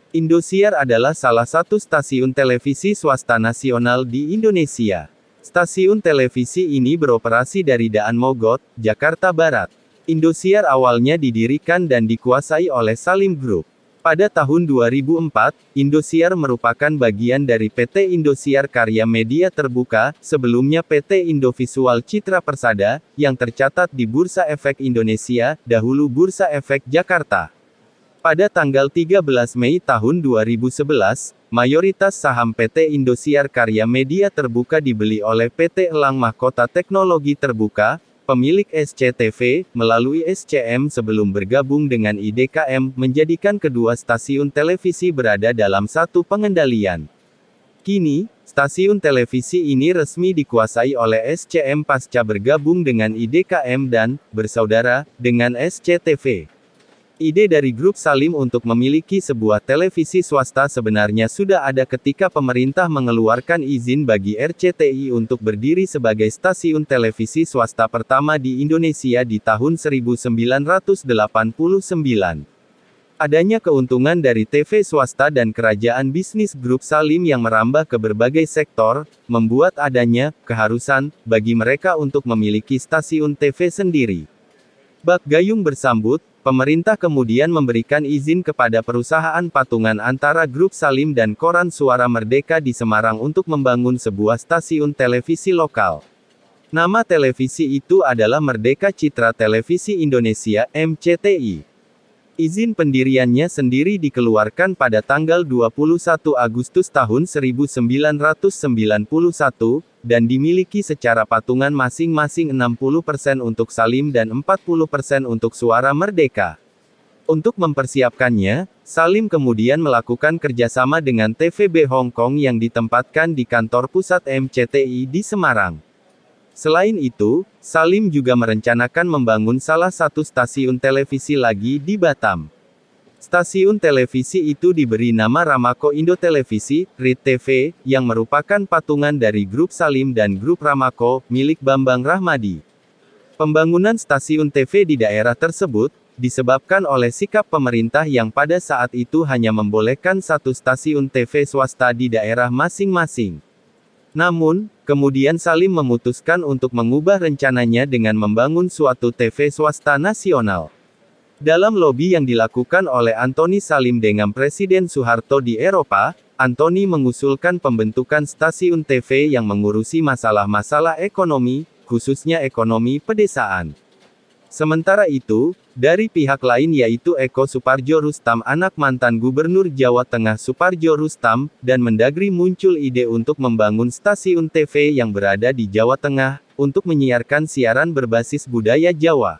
Indosiar adalah salah satu stasiun televisi swasta nasional di Indonesia. Stasiun televisi ini beroperasi dari Daan Mogot, Jakarta Barat. Indosiar awalnya didirikan dan dikuasai oleh Salim Group. Pada tahun 2004, Indosiar merupakan bagian dari PT Indosiar Karya Media Terbuka, sebelumnya PT Indovisual Citra Persada, yang tercatat di Bursa Efek Indonesia, dahulu Bursa Efek Jakarta. Pada tanggal 13 Mei tahun 2011, mayoritas saham PT Indosiar Karya Media Terbuka dibeli oleh PT Elang Mahkota Teknologi Terbuka, pemilik SCTV, melalui SCM sebelum bergabung dengan IDKM, menjadikan kedua stasiun televisi berada dalam satu pengendalian. Kini, stasiun televisi ini resmi dikuasai oleh SCM pasca bergabung dengan IDKM dan bersaudara dengan SCTV. Ide dari grup Salim untuk memiliki sebuah televisi swasta sebenarnya sudah ada ketika pemerintah mengeluarkan izin bagi RCTI untuk berdiri sebagai stasiun televisi swasta pertama di Indonesia di tahun 1989. Adanya keuntungan dari TV swasta dan kerajaan bisnis grup Salim yang merambah ke berbagai sektor, membuat adanya keharusan bagi mereka untuk memiliki stasiun TV sendiri. Bak Gayung bersambut, pemerintah kemudian memberikan izin kepada perusahaan patungan antara grup Salim dan Koran Suara Merdeka di Semarang untuk membangun sebuah stasiun televisi lokal. Nama televisi itu adalah Merdeka Citra Televisi Indonesia, MCTI. Izin pendiriannya sendiri dikeluarkan pada tanggal 21 Agustus tahun 1991, dan dimiliki secara patungan masing-masing 60% untuk Salim dan 40% untuk Suara Merdeka. Untuk mempersiapkannya, Salim kemudian melakukan kerjasama dengan TVB Hong Kong yang ditempatkan di kantor pusat MCTI di Semarang. Selain itu, Salim juga merencanakan membangun salah satu stasiun televisi lagi di Batam. Stasiun televisi itu diberi nama Ramako Indo Televisi, RIT TV, yang merupakan patungan dari grup Salim dan grup Ramako, milik Bambang Rahmadi. Pembangunan stasiun TV di daerah tersebut, disebabkan oleh sikap pemerintah yang pada saat itu hanya membolehkan satu stasiun TV swasta di daerah masing-masing. Namun, kemudian Salim memutuskan untuk mengubah rencananya dengan membangun suatu TV swasta nasional. Dalam lobi yang dilakukan oleh Antoni Salim dengan Presiden Soeharto di Eropa, Antoni mengusulkan pembentukan stasiun TV yang mengurusi masalah-masalah ekonomi, khususnya ekonomi pedesaan. Sementara itu, dari pihak lain yaitu Eko Suparjo Rustam anak mantan Gubernur Jawa Tengah Suparjo Rustam, dan Mendagri muncul ide untuk membangun stasiun TV yang berada di Jawa Tengah, untuk menyiarkan siaran berbasis budaya Jawa.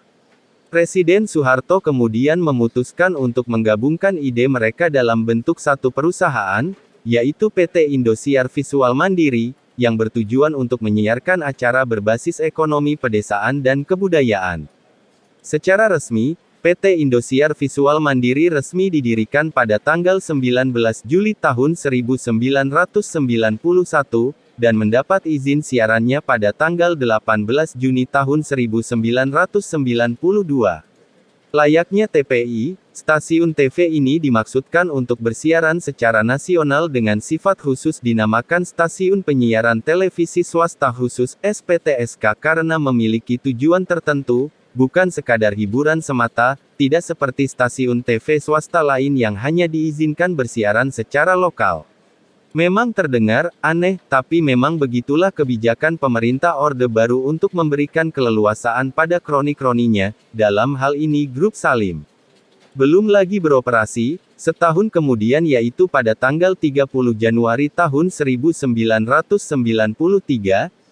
Presiden Soeharto kemudian memutuskan untuk menggabungkan ide mereka dalam bentuk satu perusahaan, yaitu PT Indosiar Visual Mandiri, yang bertujuan untuk menyiarkan acara berbasis ekonomi pedesaan dan kebudayaan. Secara resmi, PT Indosiar Visual Mandiri resmi didirikan pada tanggal 19 Juli tahun 1991, dan mendapat izin siarannya pada tanggal 18 Juni tahun 1992. Layaknya TPI, stasiun TV ini dimaksudkan untuk bersiaran secara nasional dengan sifat khusus dinamakan Stasiun Penyiaran Televisi Swasta Khusus, SPTSK, karena memiliki tujuan tertentu, bukan sekadar hiburan semata, tidak seperti stasiun TV swasta lain yang hanya diizinkan bersiaran secara lokal. Memang terdengar aneh, tapi memang begitulah kebijakan pemerintah Orde Baru untuk memberikan keleluasaan pada kroni-kroninya, dalam hal ini grup Salim. Belum lagi beroperasi, setahun kemudian yaitu pada tanggal 30 Januari tahun 1993,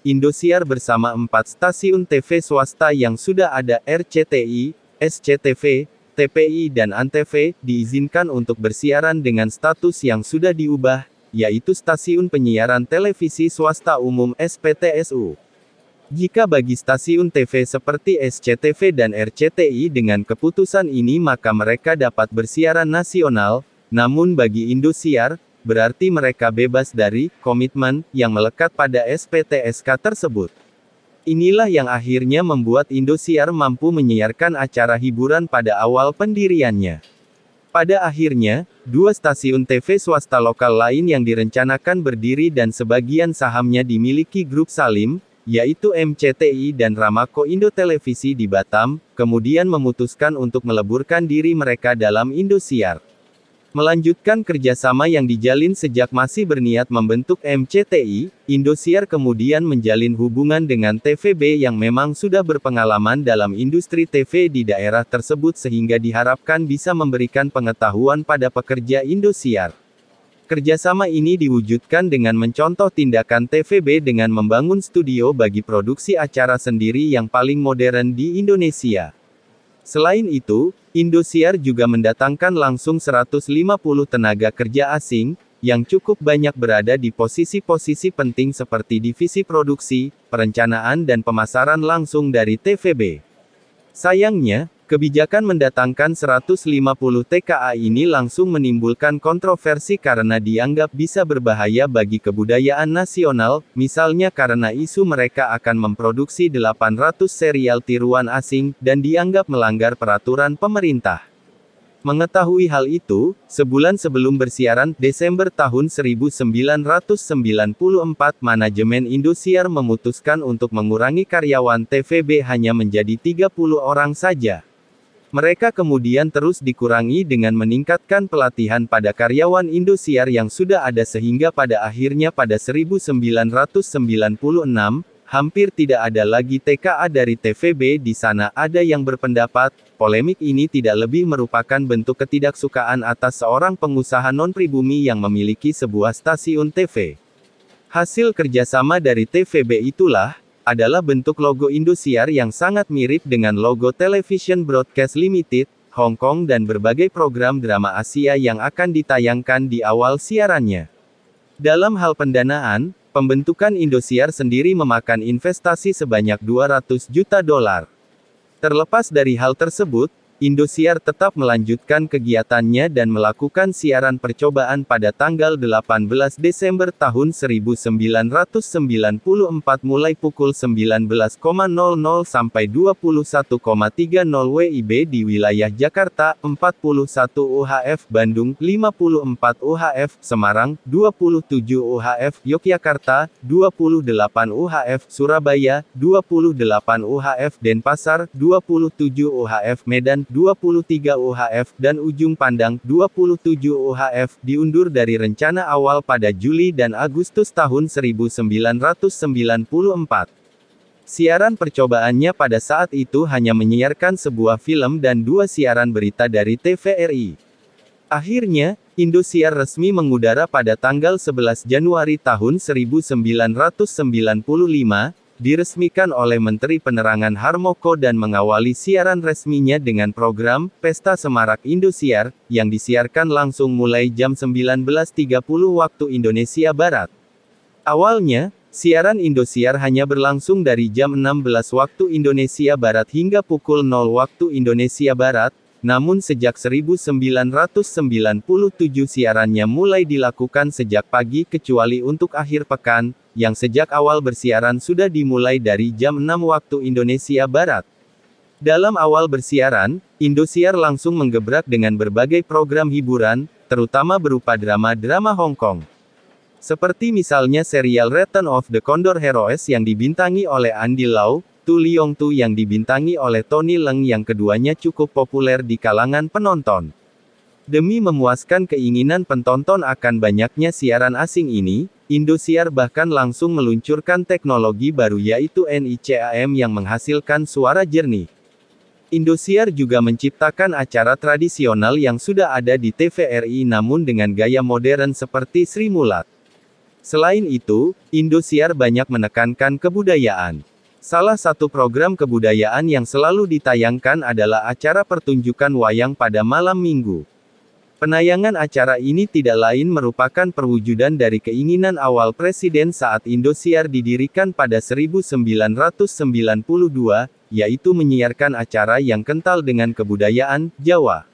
Indosiar bersama 4 stasiun TV swasta yang sudah ada, RCTI, SCTV, TPI dan Antv, diizinkan untuk bersiaran dengan status yang sudah diubah, yaitu Stasiun Penyiaran Televisi Swasta Umum (SPTSU). Jika bagi stasiun TV seperti SCTV dan RCTI dengan keputusan ini maka mereka dapat bersiaran nasional, namun bagi Indosiar, berarti mereka bebas dari komitmen yang melekat pada SPTSK tersebut. Inilah yang akhirnya membuat Indosiar mampu menyiarkan acara hiburan pada awal pendiriannya. Pada akhirnya, dua stasiun TV swasta lokal lain yang direncanakan berdiri dan sebagian sahamnya dimiliki grup Salim, yaitu MCTI dan Ramako Indo Televisi di Batam, kemudian memutuskan untuk meleburkan diri mereka dalam Indosiar. Melanjutkan kerjasama yang dijalin sejak masih berniat membentuk MCTI, Indosiar kemudian menjalin hubungan dengan TVB yang memang sudah berpengalaman dalam industri TV di daerah tersebut sehingga diharapkan bisa memberikan pengetahuan pada pekerja Indosiar. Kerjasama ini diwujudkan dengan mencontoh tindakan TVB dengan membangun studio bagi produksi acara sendiri yang paling modern di Indonesia. Selain itu, Indosiar juga mendatangkan langsung 150 tenaga kerja asing, yang cukup banyak berada di posisi-posisi penting seperti divisi produksi, perencanaan dan pemasaran langsung dari TVB. Sayangnya, kebijakan mendatangkan 150 TKA ini langsung menimbulkan kontroversi karena dianggap bisa berbahaya bagi kebudayaan nasional, misalnya karena isu mereka akan memproduksi 800 serial tiruan asing, dan dianggap melanggar peraturan pemerintah. Mengetahui hal itu, sebulan sebelum bersiaran, Desember tahun 1994, manajemen Indosiar memutuskan untuk mengurangi karyawan TVB hanya menjadi 30 orang saja. Mereka kemudian terus dikurangi dengan meningkatkan pelatihan pada karyawan Indosiar yang sudah ada sehingga pada akhirnya pada 1996, hampir tidak ada lagi TKA dari TVB di sana. Ada yang berpendapat, polemik ini tidak lebih merupakan bentuk ketidaksukaan atas seorang pengusaha non-pribumi yang memiliki sebuah stasiun TV. Hasil kerjasama dari TVB itulah, adalah bentuk logo Indosiar yang sangat mirip dengan logo Television Broadcast Limited, Hong Kong dan berbagai program drama Asia yang akan ditayangkan di awal siarannya. Dalam hal pendanaan, pembentukan Indosiar sendiri memakan investasi sebanyak 200 juta dolar. Terlepas dari hal tersebut, Indosiar tetap melanjutkan kegiatannya dan melakukan siaran percobaan pada tanggal 18 Desember tahun 1994 mulai pukul 19.00 sampai 21.30 WIB di wilayah Jakarta, 41 UHF Bandung, 54 UHF Semarang, 27 UHF Yogyakarta, 28 UHF Surabaya, 28 UHF Denpasar, 27 UHF Medan, 23 UHF, dan Ujung Pandang, 27 UHF, diundur dari rencana awal pada Juli dan Agustus tahun 1994. Siaran percobaannya pada saat itu hanya menyiarkan sebuah film dan 2 siaran berita dari TVRI. Akhirnya, Indosiar resmi mengudara pada tanggal 11 Januari tahun 1995, diresmikan oleh Menteri Penerangan Harmoko dan mengawali siaran resminya dengan program Pesta Semarak Indosiar, yang disiarkan langsung mulai jam 19.30 waktu Indonesia Barat. Awalnya, siaran Indosiar hanya berlangsung dari jam 16 waktu Indonesia Barat hingga pukul 0 waktu Indonesia Barat, namun sejak 1997 siarannya mulai dilakukan sejak pagi kecuali untuk akhir pekan, yang sejak awal bersiaran sudah dimulai dari jam 6 waktu Indonesia Barat. Dalam awal bersiaran, Indosiar langsung menggebrak dengan berbagai program hiburan, terutama berupa drama-drama Hong Kong. Seperti misalnya serial Return of the Condor Heroes yang dibintangi oleh Andy Lau, Tu Leong Tu yang dibintangi oleh Tony Leung yang keduanya cukup populer di kalangan penonton. Demi memuaskan keinginan penonton akan banyaknya siaran asing ini, Indosiar bahkan langsung meluncurkan teknologi baru yaitu NICAM yang menghasilkan suara jernih. Indosiar juga menciptakan acara tradisional yang sudah ada di TVRI namun dengan gaya modern seperti Sri Mulat. Selain itu, Indosiar banyak menekankan kebudayaan. Salah satu program kebudayaan yang selalu ditayangkan adalah acara pertunjukan wayang pada malam Minggu. Penayangan acara ini tidak lain merupakan perwujudan dari keinginan awal Presiden saat Indosiar didirikan pada 1992, yaitu menyiarkan acara yang kental dengan kebudayaan Jawa.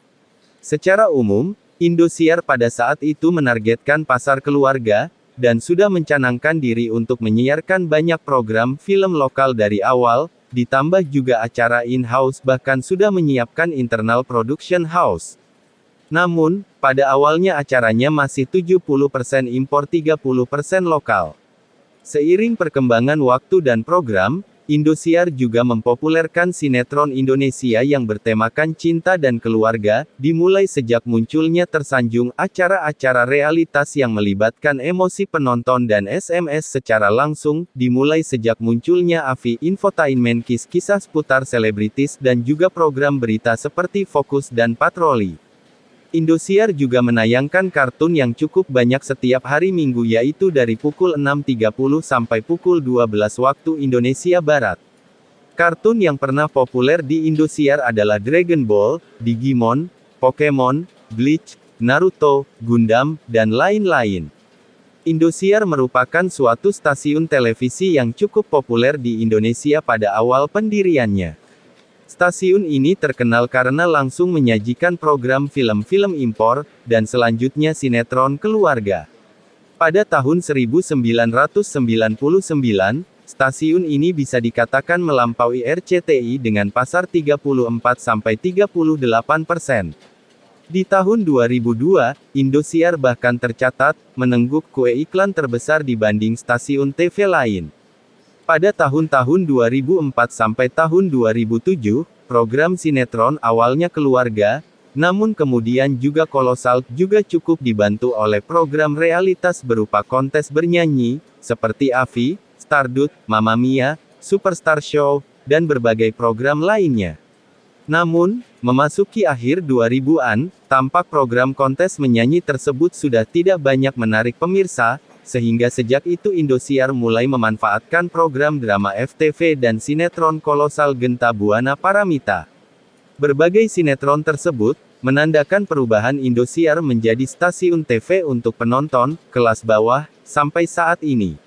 Secara umum, Indosiar pada saat itu menargetkan pasar keluarga, dan sudah mencanangkan diri untuk menyiarkan banyak program film lokal dari awal, ditambah juga acara in-house bahkan sudah menyiapkan internal production house. Namun, pada awalnya acaranya masih 70% impor 30% lokal. Seiring perkembangan waktu dan program, Indosiar juga mempopulerkan sinetron Indonesia yang bertemakan cinta dan keluarga, dimulai sejak munculnya Tersanjung, acara-acara realitas yang melibatkan emosi penonton dan SMS secara langsung, dimulai sejak munculnya AVI Infotainment kisah seputar selebritis dan juga program berita seperti Fokus dan Patroli. Indosiar juga menayangkan kartun yang cukup banyak setiap hari Minggu yaitu dari pukul 6.30 sampai pukul 12 waktu Indonesia Barat. Kartun yang pernah populer di Indosiar adalah Dragon Ball, Digimon, Pokemon, Bleach, Naruto, Gundam, dan lain-lain. Indosiar merupakan suatu stasiun televisi yang cukup populer di Indonesia pada awal pendiriannya. Stasiun ini terkenal karena langsung menyajikan program film-film impor, dan selanjutnya sinetron keluarga. Pada tahun 1999, stasiun ini bisa dikatakan melampaui RCTI dengan pasar 34-38%. Di tahun 2002, Indosiar bahkan tercatat, menengguk kue iklan terbesar dibanding stasiun TV lain. Pada tahun-tahun 2004 sampai tahun 2007, program sinetron awalnya keluarga, namun kemudian juga kolosal, juga cukup dibantu oleh program realitas berupa kontes bernyanyi, seperti AVI, Stardust, Mamma Mia, Superstar Show, dan berbagai program lainnya. Namun, memasuki akhir 2000-an, tampak program kontes menyanyi tersebut sudah tidak banyak menarik pemirsa, sehingga sejak itu Indosiar mulai memanfaatkan program drama FTV dan sinetron kolosal Genta Buana Paramita. Berbagai sinetron tersebut, menandakan perubahan Indosiar menjadi stasiun TV untuk penonton, kelas bawah, sampai saat ini.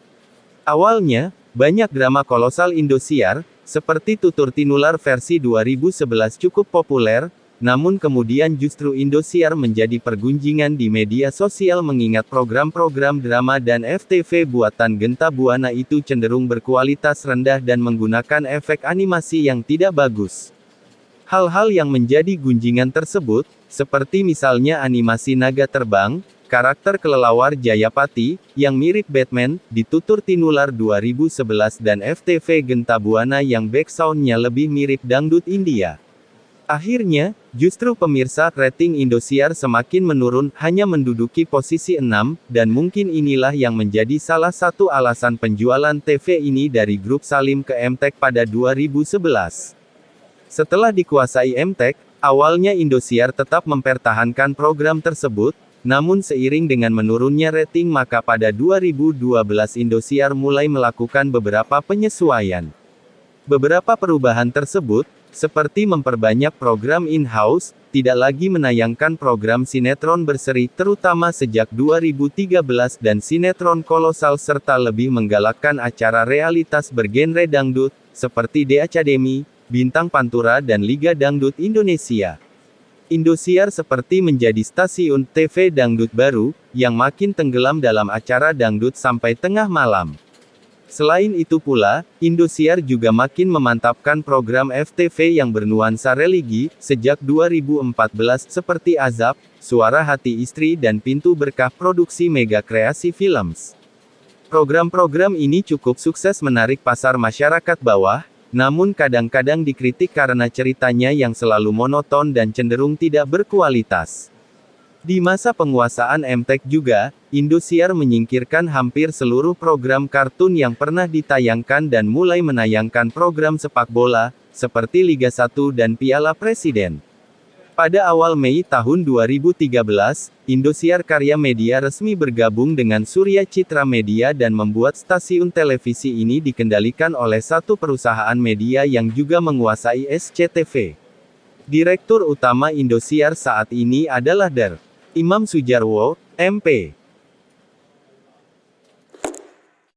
Awalnya, banyak drama kolosal Indosiar, seperti Tutur Tinular versi 2011 cukup populer, namun kemudian justru Indosiar menjadi pergunjingan di media sosial mengingat program-program drama dan FTV buatan Genta Buana itu cenderung berkualitas rendah dan menggunakan efek animasi yang tidak bagus. Hal-hal yang menjadi gunjingan tersebut, seperti misalnya animasi naga terbang, karakter kelelawar Jayapati, yang mirip Batman, di Tutur Tinular 2011 dan FTV Genta Buana yang backsoundnya lebih mirip dangdut India. Akhirnya, justru pemirsa rating Indosiar semakin menurun, hanya menduduki posisi 6, dan mungkin inilah yang menjadi salah satu alasan penjualan TV ini dari grup Salim ke Emtek pada 2011. Setelah dikuasai Emtek, awalnya Indosiar tetap mempertahankan program tersebut, namun seiring dengan menurunnya rating maka pada 2012 Indosiar mulai melakukan beberapa penyesuaian. Beberapa perubahan tersebut, seperti memperbanyak program in-house, tidak lagi menayangkan program sinetron berseri terutama sejak 2013 dan sinetron kolosal serta lebih menggalakkan acara realitas bergenre dangdut, seperti The Academy, Bintang Pantura dan Liga Dangdut Indonesia. Indosiar seperti menjadi stasiun TV dangdut baru, yang makin tenggelam dalam acara dangdut sampai tengah malam. Selain itu pula, Indosiar juga makin memantapkan program FTV yang bernuansa religi, sejak 2014 seperti Azab, Suara Hati Istri dan Pintu Berkah produksi Mega Kreasi Films. Program-program ini cukup sukses menarik pasar masyarakat bawah, namun kadang-kadang dikritik karena ceritanya yang selalu monoton dan cenderung tidak berkualitas. Di masa penguasaan Emtek juga, Indosiar menyingkirkan hampir seluruh program kartun yang pernah ditayangkan dan mulai menayangkan program sepak bola, seperti Liga 1 dan Piala Presiden. Pada awal Mei tahun 2013, Indosiar Karya Media resmi bergabung dengan Surya Citra Media dan membuat stasiun televisi ini dikendalikan oleh satu perusahaan media yang juga menguasai SCTV. Direktur utama Indosiar saat ini adalah Dr. Imam Sujarwo, MP.